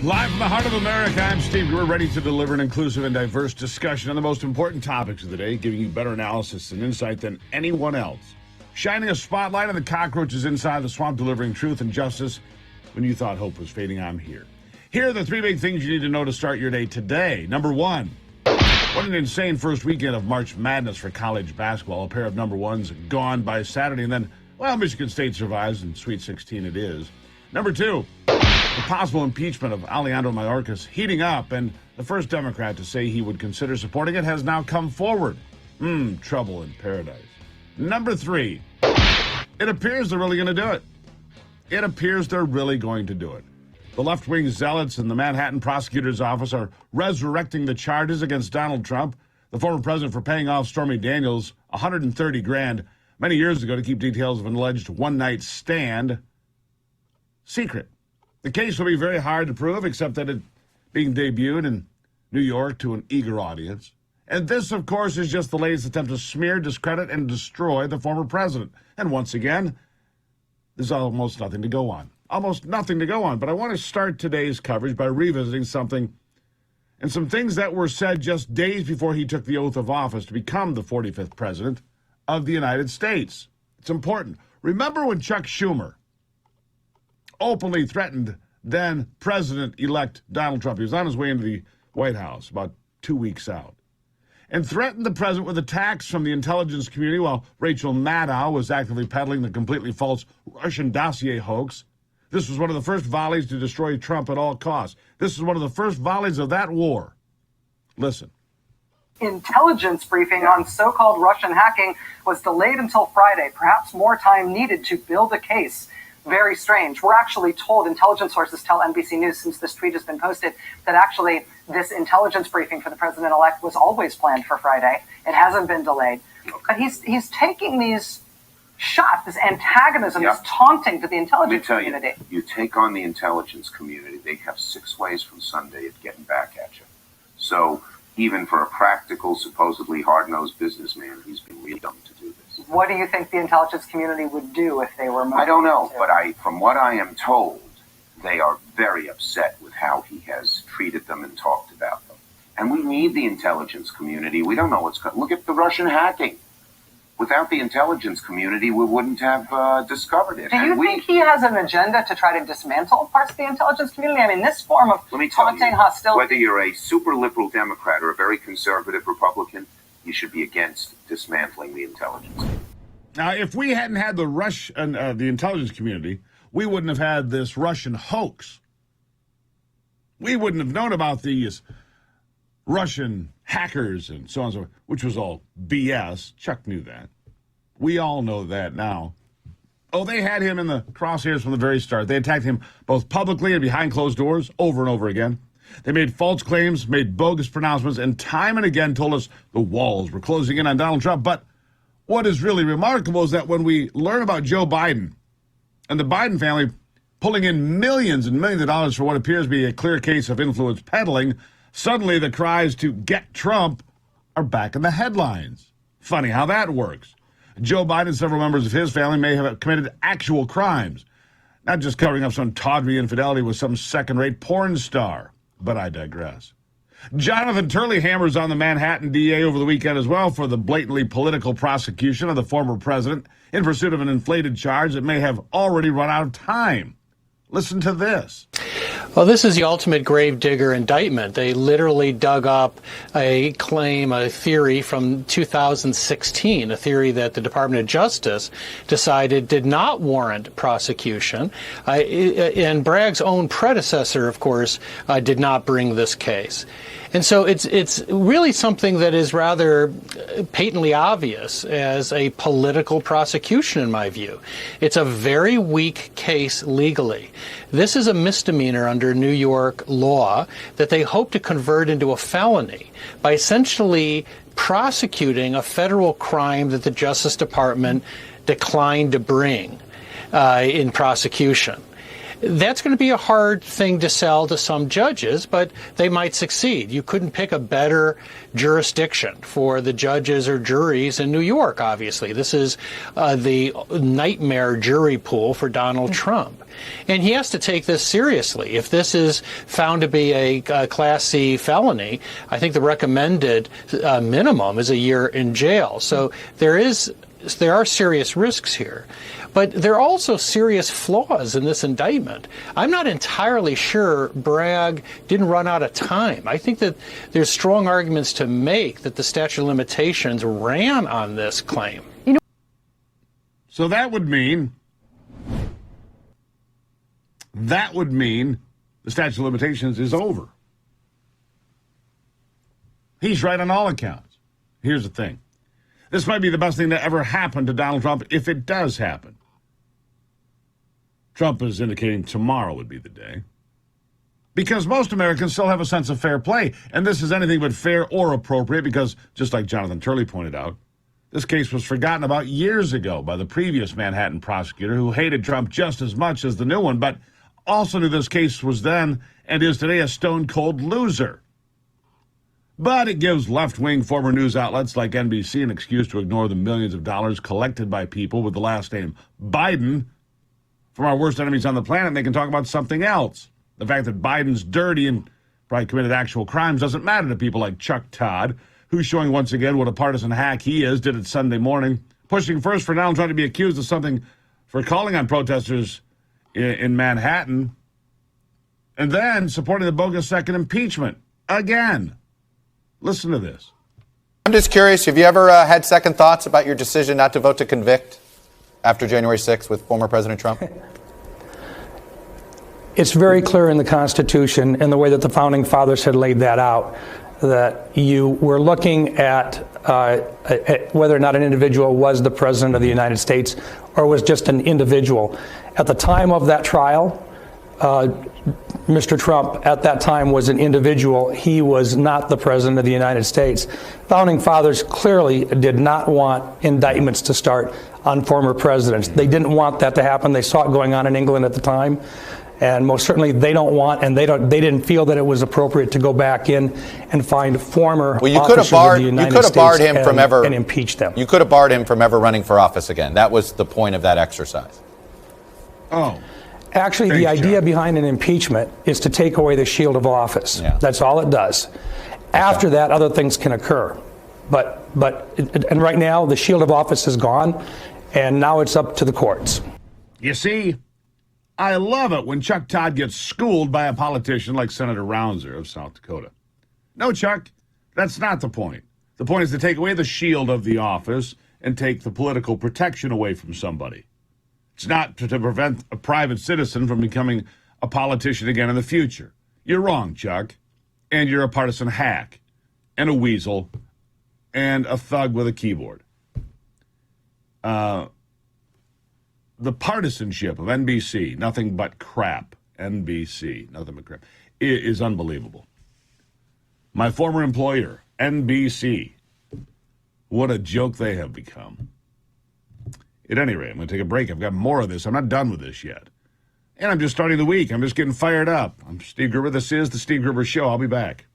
Live from the heart of America, I'm Steve Gruber, ready to deliver an inclusive and diverse discussion on the most important topics of the day, giving you better analysis and insight than anyone else. Shining a spotlight on the cockroaches inside the swamp, delivering truth and justice when you thought hope was fading. I'm here. Here are the three big things you need to know to start your day today. Number one, what an insane first weekend of March Madness for college basketball. A pair of number ones gone by Saturday, and then, well, Michigan State survives, and Sweet 16 it is. Number two, the possible impeachment of Alejandro Mayorkas heating up, and the first Democrat to say he would consider supporting it has now come forward. Trouble in paradise. Number three, it appears they're really going to do it. It appears they're really going to do it. The left-wing zealots in the Manhattan prosecutor's office are resurrecting the charges against Donald Trump, the former president, for paying off Stormy Daniels $130,000 many years ago to keep details of an alleged one-night stand secret. The case will be very hard to prove, except that it being debuted in New York to an eager audience. And this, of course, is just the latest attempt to smear, discredit, and destroy the former president. And once again, there's almost nothing to go on. Almost nothing to go on. But I want to start today's coverage by revisiting something and some things that were said just days before he took the oath of office to become the 45th president of the United States. It's important. Remember when Chuck Schumer openly threatened then President-elect Donald Trump? He was on his way into the White House about 2 weeks out, and threatened the president with attacks from the intelligence community while Rachel Maddow was actively peddling the completely false Russian dossier hoax. This was one of the first volleys to destroy Trump at all costs. This is one of the first volleys of that war. Listen. Intelligence briefing on so-called Russian hacking was delayed until Friday. Perhaps more time needed to build a case. Very strange. We're actually told, intelligence sources tell NBC News since this tweet has been posted, that actually this intelligence briefing for the president-elect was always planned for Friday. It hasn't been delayed. But he's taking these shots, this antagonism, this taunting to the intelligence community. You take on the intelligence community, they have 6 ways from Sunday of getting back at you. So even for a practical, supposedly hard-nosed businessman, he's been really dumb to do this. What do you think the intelligence community would do if they were motivated? I don't know, but from what I am told, they are very upset with how he has treated them and talked about them. And we need the intelligence community. We don't know what's going on. Look at the Russian hacking. Without the intelligence community, we wouldn't have discovered it. Do you think he has an agenda to try to dismantle parts of the intelligence community? I mean, this form of taunting, hostility. Whether you're a super liberal Democrat or a very conservative Republican, you should be against dismantling the intelligence. Now, if we hadn't had the intelligence community, we wouldn't have had this Russian hoax. We wouldn't have known about these Russian hackers and so on and so forth, which was all BS. Chuck knew that. We all know that now. Oh, they had him in the crosshairs from the very start. They attacked him both publicly and behind closed doors over and over again. They made false claims, made bogus pronouncements, and time and again told us the walls were closing in on Donald Trump. But what is really remarkable is that when we learn about Joe Biden and the Biden family pulling in millions and millions of dollars for what appears to be a clear case of influence peddling, suddenly the cries to get Trump are back in the headlines. Funny how that works. Joe Biden and several members of his family may have committed actual crimes, not just covering up some tawdry infidelity with some second-rate porn star. But I digress. Jonathan Turley hammers on the Manhattan DA over the weekend as well for the blatantly political prosecution of the former president in pursuit of an inflated charge that may have already run out of time. Listen to this. Well, this is the ultimate gravedigger indictment. They literally dug up a claim, a theory from 2016, a theory that the Department of Justice decided did not warrant prosecution. And Bragg's own predecessor, of course, did not bring this case. And so it's really something that is rather patently obvious as a political prosecution, in my view. It's a very weak case legally. This is a misdemeanor under New York law that they hope to convert into a felony by essentially prosecuting a federal crime that the Justice Department declined to bring in prosecution. That's going to be a hard thing to sell to some judges, but they might succeed. You couldn't pick a better jurisdiction for the judges or juries in New York, obviously. This is the nightmare jury pool for Donald Trump. And he has to take this seriously. If this is found to be a Class C felony, I think the recommended minimum is a year in jail. So there are serious risks here. But there are also serious flaws in this indictment. I'm not entirely sure Bragg didn't run out of time. I think that there's strong arguments to make that the statute of limitations ran on this claim. So that would mean the statute of limitations is over. He's right on all accounts. Here's the thing. This might be the best thing that ever happened to Donald Trump if it does happen. Trump is indicating tomorrow would be the day. Because most Americans still have a sense of fair play. And this is anything but fair or appropriate because, just like Jonathan Turley pointed out, this case was forgotten about years ago by the previous Manhattan prosecutor who hated Trump just as much as the new one, but also knew this case was then and is today a stone-cold loser. But it gives left-wing former news outlets like NBC an excuse to ignore the millions of dollars collected by people with the last name Biden from our worst enemies on the planet. They can talk about something else. The fact that Biden's dirty and probably committed actual crimes doesn't matter to people like Chuck Todd, who's showing once again what a partisan hack he is, did it Sunday morning, pushing first for Donald Trump to be accused of something for calling on protesters in Manhattan, and then supporting the bogus second impeachment again. Listen to this. I'm just curious, have you ever had second thoughts about your decision not to vote to convict after January 6th with former President Trump? It's very clear in the Constitution and the way that the Founding Fathers had laid that out that you were looking at whether or not an individual was the President of the United States or was just an individual. At the time of that trial, Mr. Trump at that time was an individual. He was not the President of the United States. Founding Fathers clearly did not want indictments to start on former presidents. They didn't want that to happen. They saw it going on in England at the time. And most certainly they don't want, and they didn't feel that it was appropriate to go back in and find former officers of the United States and impeach them. You could have barred him from ever running for office again. That was the point of that exercise. Oh. Actually, the idea behind an impeachment is to take away the shield of office. Yeah. That's all it does. After that, other things can occur. And right now, the shield of office is gone, and now it's up to the courts. You see, I love it when Chuck Todd gets schooled by a politician like Senator Rounser of South Dakota. No, Chuck, that's not the point. The point is to take away the shield of the office and take the political protection away from somebody. It's not to prevent a private citizen from becoming a politician again in the future. You're wrong, Chuck. And you're a partisan hack and a weasel and a thug with a keyboard. The partisanship of NBC, nothing but crap, NBC, nothing but crap, is unbelievable. My former employer, NBC, what a joke they have become. At any rate, I'm going to take a break. I've got more of this. I'm not done with this yet. And I'm just starting the week. I'm just getting fired up. I'm Steve Gruber. This is The Steve Gruber Show. I'll be back.